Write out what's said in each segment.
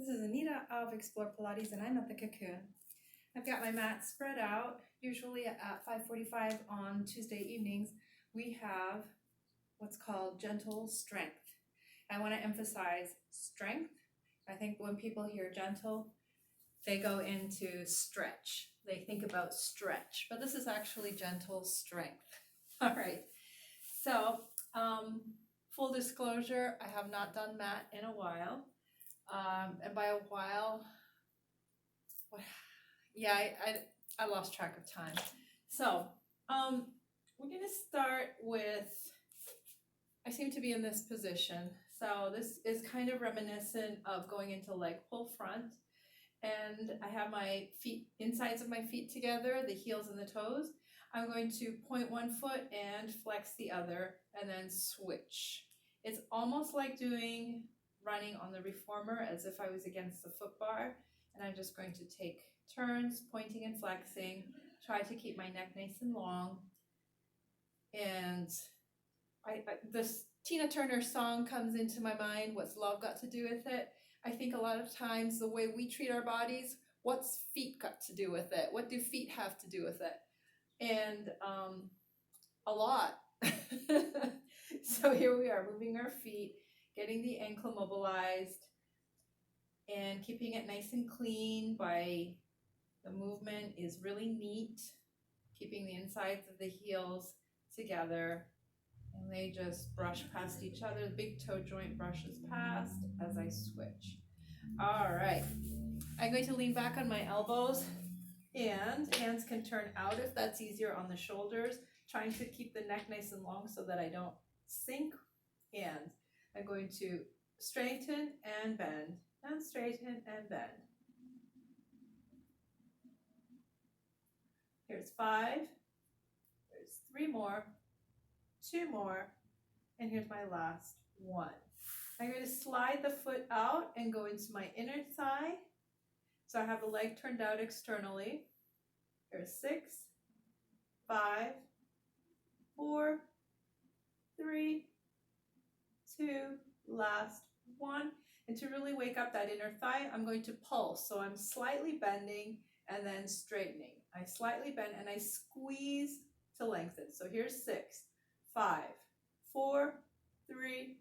This is Anita of Explore Pilates and I'm at the Cocoon. I've got my mat spread out. Usually at 5:45 on Tuesday evenings, we have what's called gentle strength. I want to emphasize strength. I think when people hear gentle, they go into stretch. They think about stretch, but this is actually gentle strength. All right, so full disclosure, I have not done mat in a while. And by a while, I lost track of time. So we're gonna start with, I seem to be in this position. So this is kind of reminiscent of going into leg pull front. And I have my feet, insides of my feet together, the heels and the toes. I'm going to point one foot and flex the other and then switch. It's almost like running on the reformer as if I was against the foot bar, and I'm just going to take turns pointing and flexing, try to keep my neck nice and long. And this Tina Turner song comes into my mind, What's Love Got to Do with It? I think a lot of times the way we treat our bodies, what's feet got to do with it? What do feet have to do with it? And a lot. So here we are, moving our feet, getting the ankle mobilized and keeping it nice and clean by the movement is really neat, keeping the insides of the heels together, and they just brush past each other. The big toe joint brushes past as I switch. All right, I'm going to lean back on my elbows and hands can turn out if that's easier on the shoulders, trying to keep the neck nice and long so that I don't sink. And I'm going to straighten and bend, and straighten and bend. Here's 5, there's 3 more, 2 more, and here's my last 1. I'm going to slide the foot out and go into my inner thigh. So I have the leg turned out externally. Here's 6, 5, 4, 3, 2, last 1. And to really wake up that inner thigh, I'm going to pulse. So I'm slightly bending and then straightening. I slightly bend and I squeeze to lengthen. So here's 6, 5, 4, 3,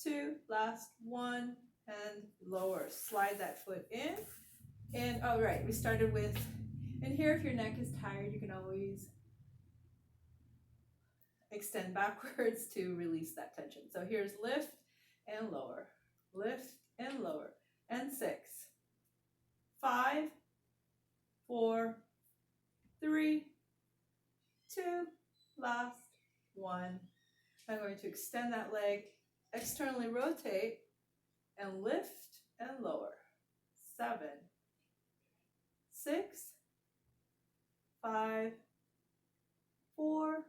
2, last 1, and lower. Slide that foot in. And all right, we started with, and here if your neck is tired, you can always extend backwards to release that tension. So here's lift and lower, lift and lower, and 6, 5, 4, 3, 2, last 1. I'm going to extend that leg, externally rotate, and lift and lower. 7, 6, 5, 4,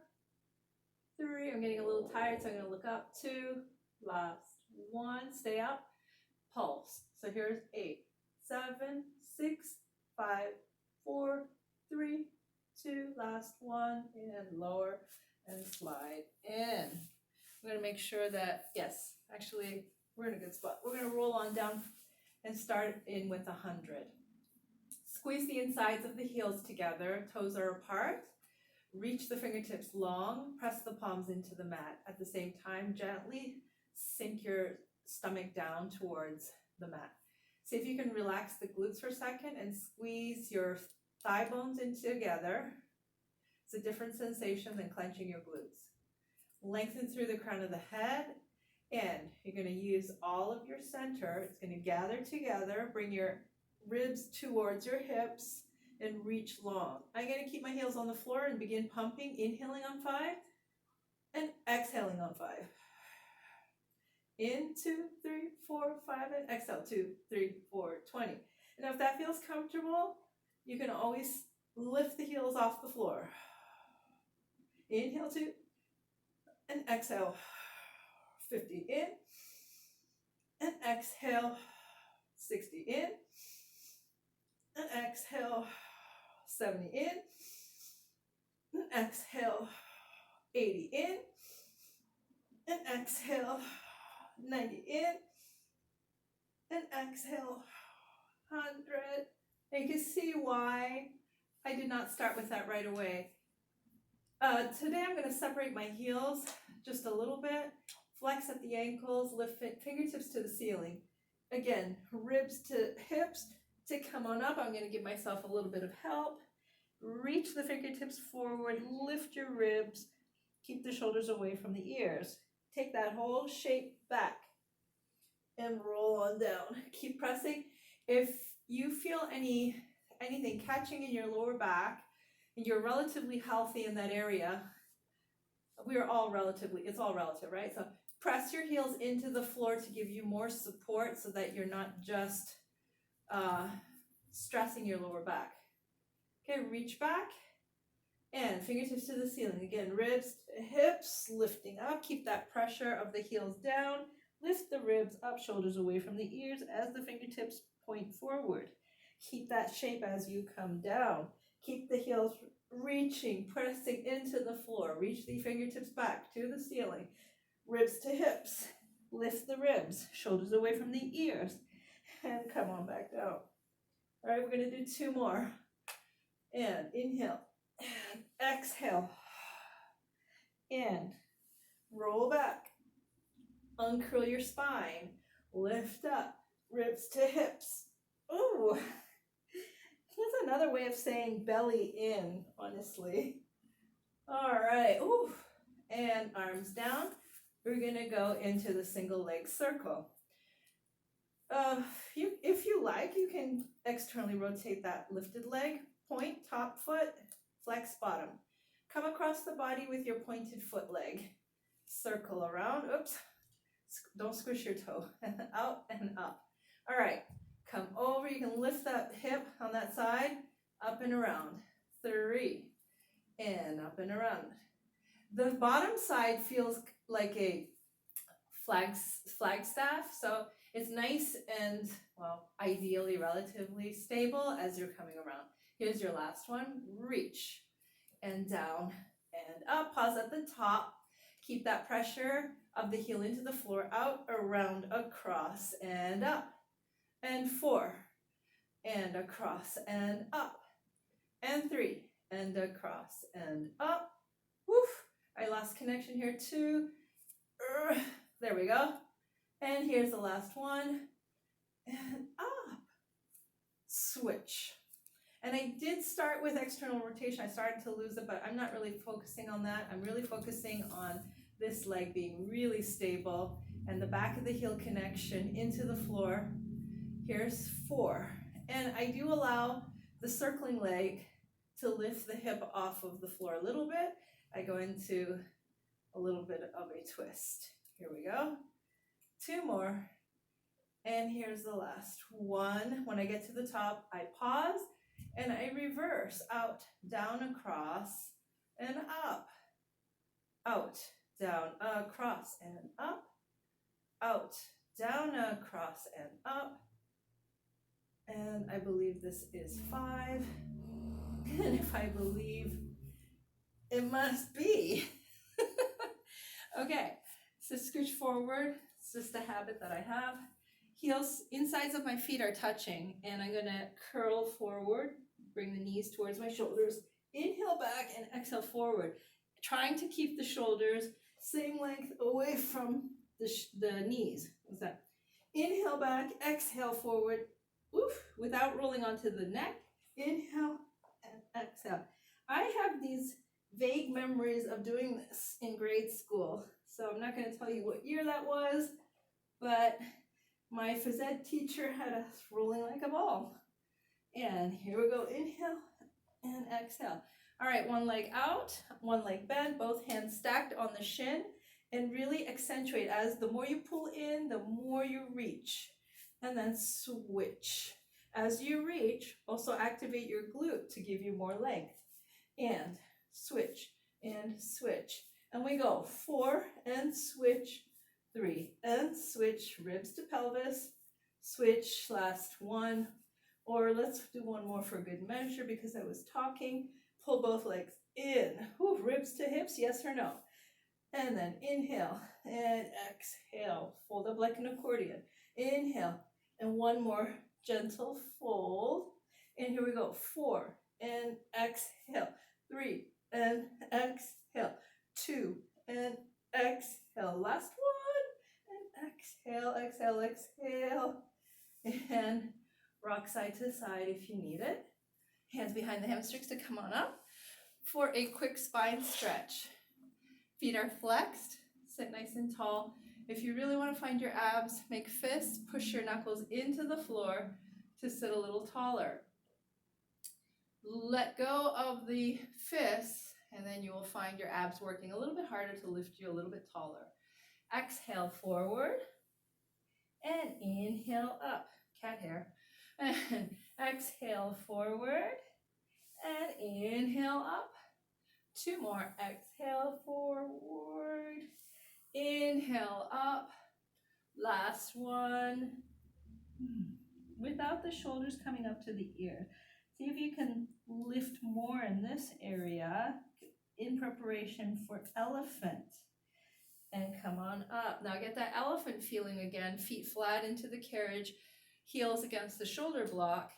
3. I'm getting a little tired, so I'm going to look up. 2, last 1. Stay up. Pulse. So here's 8, 7, 6, 5, 4, 3, 2, last 1, and lower and slide in. I'm going to make sure that, yes, actually, we're in a good spot. We're going to roll on down and start in with 100. Squeeze the insides of the heels together, toes are apart. Reach the fingertips long, press the palms into the mat. At the same time, gently sink your stomach down towards the mat. See if you can relax the glutes for a second and squeeze your thigh bones in together. It's a different sensation than clenching your glutes. Lengthen through the crown of the head, and you're going to use all of your center. It's going to gather together, bring your ribs towards your hips, and reach long. I'm going to keep my heels on the floor and begin pumping, inhaling on 5 and exhaling on 5. In 2, 3, 4, 5, and exhale 2, 3, 4, 20. And if that feels comfortable, you can always lift the heels off the floor. Inhale 2 and exhale 50 in and exhale 60 in and exhale 70 in and exhale 80 in and exhale 90 in and exhale 100. And you can see why I did not start with that right away. Today I'm going to separate my heels just a little bit, flex at the ankles, lift fingertips to the ceiling. Again, ribs to hips to come on up. I'm going to give myself a little bit of help. Reach the fingertips forward, lift your ribs, keep the shoulders away from the ears. Take that whole shape back and roll on down. Keep pressing. If you feel anything catching in your lower back, and you're relatively healthy in that area, it's all relative, right? So press your heels into the floor to give you more support so that you're not just stressing your lower back. Okay, reach back and fingertips to the ceiling. Again, ribs to hips, lifting up. Keep that pressure of the heels down. Lift the ribs up, shoulders away from the ears as the fingertips point forward. Keep that shape as you come down. Keep the heels reaching, pressing into the floor. Reach the fingertips back to the ceiling. Ribs to hips. Lift the ribs, shoulders away from the ears. And come on back down. All right, we're going to do 2 more. And inhale. And exhale. And roll back. Uncurl your spine. Lift up. Ribs to hips. Ooh. That's another way of saying belly in, honestly. All right. Ooh. And arms down. We're going to go into the single leg circle. If you like, you can externally rotate that lifted leg. Point, top foot, flex bottom. Come across the body with your pointed foot leg. Circle around. Oops. Don't squish your toe. Out and up. All right. Come over. You can lift that hip on that side. Up and around. 3. And up and around. The bottom side feels like a flagstaff. So it's nice and, well, ideally relatively stable as you're coming around. Here's your last one. Reach and down and up. Pause at the top. Keep that pressure of the heel into the floor. Out, around, across, and up. And 4. And across and up. And 3. And across and up. Woof. I lost connection here too. There we go. And here's the last one. And up. Switch. And I did start with external rotation. I started to lose it, but I'm not really focusing on that. I'm really focusing on this leg being really stable and the back of the heel connection into the floor. Here's 4. And I do allow the circling leg to lift the hip off of the floor a little bit. I go into a little bit of a twist. Here we go. 2 more. And here's the last one. When I get to the top, I pause and I reverse. Out, down, across, and up. Out, down, across, and up. Out, down, across, and up. And I believe this is 5. And if I believe, it must be. Okay, so scooch forward. It's just a habit that I have. Heels, insides of my feet are touching, and I'm gonna curl forward, bring the knees towards my shoulders, inhale back and exhale forward, trying to keep the shoulders same length away from the knees. What's that? Inhale back, exhale forward, oof, without rolling onto the neck. Inhale and exhale. I have these vague memories of doing this in grade school, so I'm not going to tell you what year that was, but my phys ed teacher had us rolling like a ball. And here we go. Inhale and exhale. All right, one leg out, one leg bent, both hands stacked on the shin, and really accentuate as the more you pull in, the more you reach. And then switch. As you reach, also activate your glute to give you more length. And switch, and switch. And we go 4 and switch, 3 and switch, ribs to pelvis, switch, last one. Or let's do one more for good measure because I was talking. Pull both legs in. Whew, ribs to hips, yes or no? And then inhale and exhale. Fold up like an accordion. Inhale and one more gentle fold. And here we go, 4, and exhale, 3, and exhale, 2, and exhale, last one, and exhale, exhale, exhale, and rock side to side if you need it. Hands behind the hamstrings to come on up for a quick spine stretch. Feet are flexed, sit nice and tall. If you really want to find your abs, make fists, push your knuckles into the floor to sit a little taller. Let go of the fists, and then you will find your abs working a little bit harder to lift you a little bit taller. Exhale forward, and inhale up, cat hair. And exhale forward, and inhale up. 2 more, exhale forward, inhale up, last one. Without the shoulders coming up to the ear. See if you can lift more in this area in preparation for elephant. And come on up. Now get that elephant feeling again, feet flat into the carriage, heels against the shoulder block.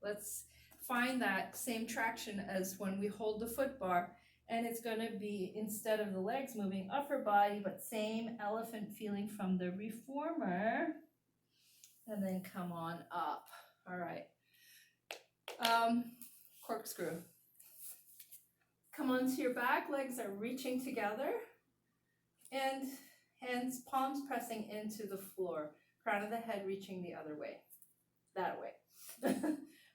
Let's find that same traction as when we hold the foot bar. And it's going to be, instead of the legs moving, upper body, but same elephant feeling from the reformer. And then come on up. All right. Corkscrew. Come onto your back, legs are reaching together, and hands, palms pressing into the floor, crown of the head reaching the other way, that way.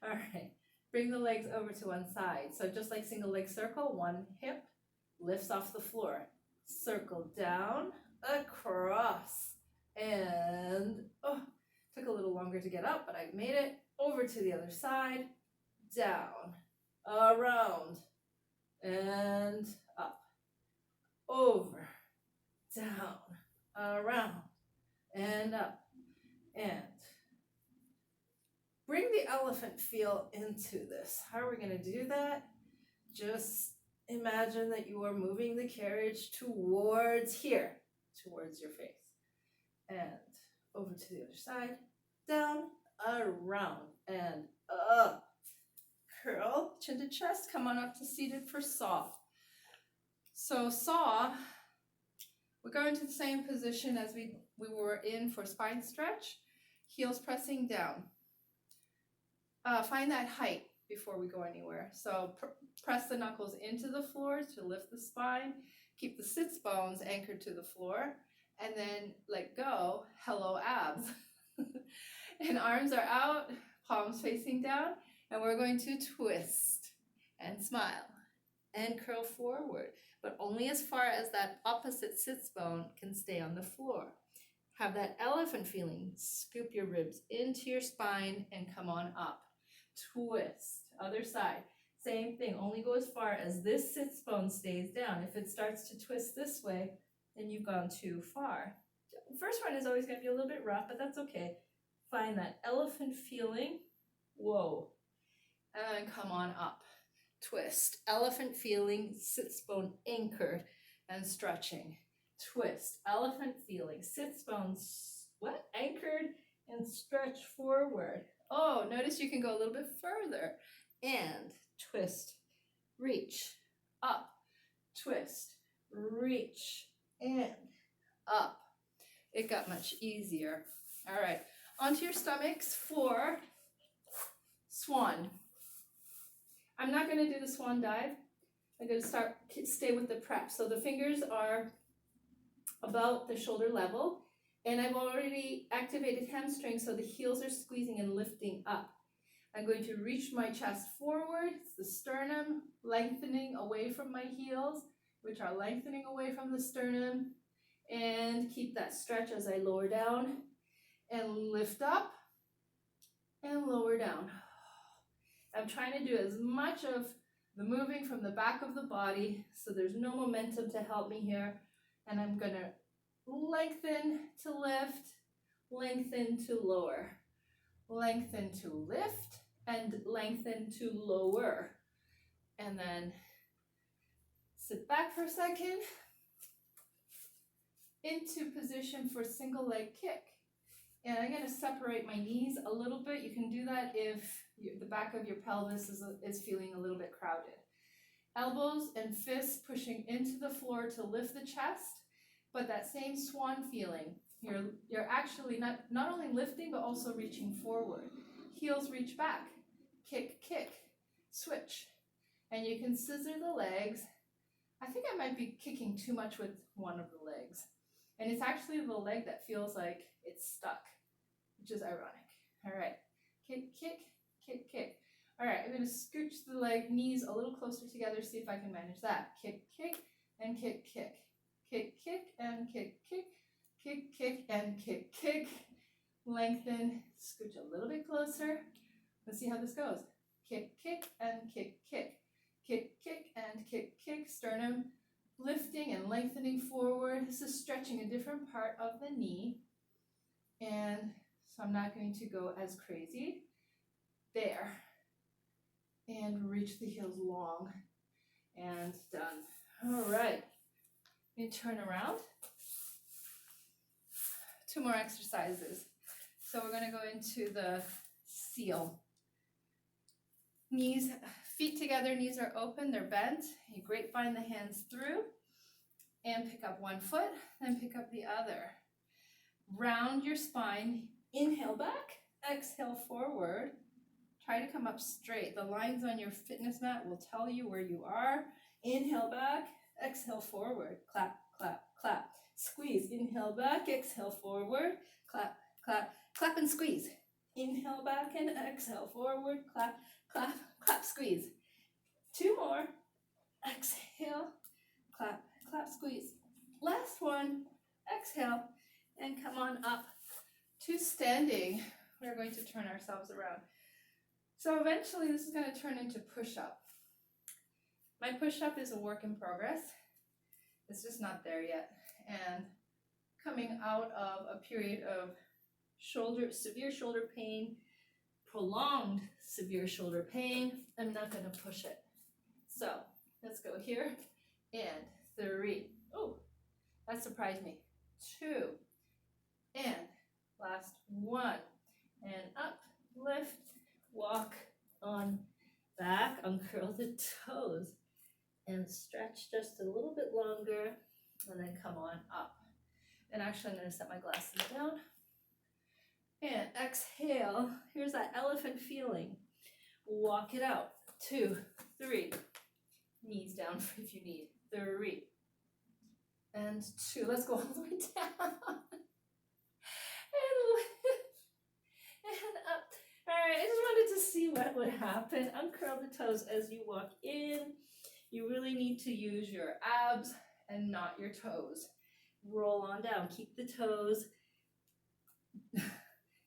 All right, bring the legs over to one side. So just like single leg circle, one hip lifts off the floor, circle down, across, and took a little longer to get up, but I made it. Over to the other side, down, around, and up, over, down, around, and up, and bring the elephant feel into this. How are we going to do that? Just imagine that you are moving the carriage towards here, towards your face, and over to the other side, down, around, and up. Curl, chin to chest, come on up to seated for saw. So saw, we're going to the same position as we were in for spine stretch, heels pressing down. Find that height before we go anywhere. So press the knuckles into the floor to lift the spine, keep the sits bones anchored to the floor, and then let go, hello abs. And arms are out, palms facing down, and we're going to twist and smile and curl forward, but only as far as that opposite sits bone can stay on the floor. Have that elephant feeling. Scoop your ribs into your spine and come on up. Twist, other side. Same thing, only go as far as this sits bone stays down. If it starts to twist this way, then you've gone too far. The first one is always going to be a little bit rough, but that's okay. Find that elephant feeling. Whoa. And then come on up. Twist. Elephant feeling, sits bone anchored and stretching. Twist. Elephant feeling, sits bones anchored and stretch forward. Oh, notice you can go a little bit further. And twist, reach, up, twist, reach, and up. It got much easier. All right. Onto your stomachs for swan. I'm not going to do the swan dive. I'm going to stay with the prep. So the fingers are about the shoulder level, and I've already activated hamstrings, so the heels are squeezing and lifting up. I'm going to reach my chest forward. It's the sternum lengthening away from my heels, which are lengthening away from the sternum, and keep that stretch as I lower down. And lift up and lower down. I'm trying to do as much of the moving from the back of the body so there's no momentum to help me here. And I'm going to lengthen to lift, lengthen to lower, lengthen to lift, and lengthen to lower. And then sit back for a second into position for single leg kick. And I'm going to separate my knees a little bit. You can do that if the back of your pelvis is feeling a little bit crowded. Elbows and fists pushing into the floor to lift the chest, but that same swan feeling. You're actually not only lifting, but also reaching forward. Heels reach back. Kick, kick, switch. And you can scissor the legs. I think I might be kicking too much with one of the legs. And it's actually the leg that feels like it's stuck, which is ironic. All right, kick, kick, kick, kick. All right, I'm gonna scooch the knees a little closer together, see if I can manage that. Kick, kick, and kick, kick. Kick, kick, and kick, kick. Kick, kick, and kick, kick. Lengthen, scooch a little bit closer. Let's see how this goes. Kick, kick, and kick, kick. Kick, kick, and kick, kick. Sternum lifting and lengthening forward. This is stretching a different part of the knee. And so I'm not going to go as crazy. There. And reach the heels long. And done. All right. Let me turn around. 2 more exercises. So we're going to go into the seal. Knees, feet together, knees are open, they're bent. You grapevine the hands through and pick up one foot, then pick up the other. Round your spine, inhale back, exhale forward. Try to come up straight. The lines on your fitness mat will tell you where you are. Inhale back, exhale forward. Clap, clap, clap. Squeeze, inhale back, exhale forward. Clap, clap, clap and squeeze. Inhale back and exhale forward. Clap, clap, clap, squeeze. 2 more. Exhale, clap, clap, squeeze. Last one. Exhale and come on up to standing. We're going to turn ourselves around. So eventually this is going to turn into push-up. My push-up is a work in progress. It's just not there yet. And coming out of a period of severe shoulder pain, prolonged severe shoulder pain, I'm not going to push it. So let's go here. And 3. Oh, that surprised me. 2. And last 1. And up, lift, walk on back, uncurl the toes, and stretch just a little bit longer, and then come on up. And actually, I'm going to set my glasses down. And exhale. Here's that elephant feeling. Walk it out. 2, 3. Knees down if you need. 3. And 2. Let's go all the way down. And lift. And up. All right, I just wanted to see what would happen. Uncurl the toes as you walk in. You really need to use your abs and not your toes. Roll on down. Keep the toes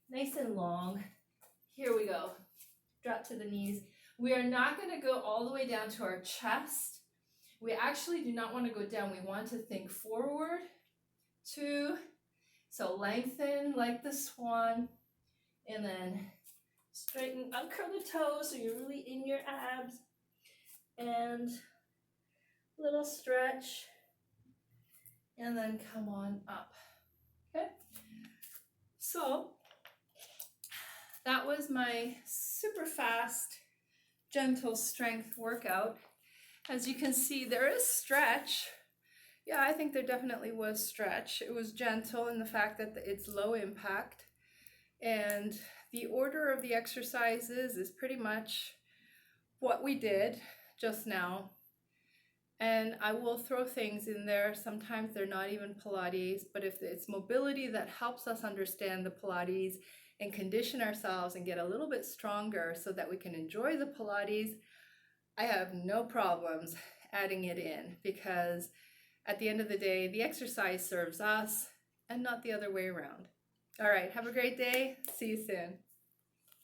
nice and long. Here we go. Drop to the knees. We are not going to go all the way down to our chest. We actually do not want to go down. We want to think forward. 2. So lengthen like the swan. And then straighten, uncurl the toes so you're really in your abs. And little stretch. And then come on up. Okay? So that was my super fast, gentle strength workout. As you can see, there is stretch. Yeah, I think there definitely was stretch. It was gentle in the fact that it's low impact. And the order of the exercises is pretty much what we did just now. And I will throw things in there. Sometimes they're not even Pilates, but if it's mobility that helps us understand the Pilates and condition ourselves and get a little bit stronger so that we can enjoy the Pilates, I have no problems adding it in, because at the end of the day, the exercise serves us and not the other way around. All right, have a great day. See you soon.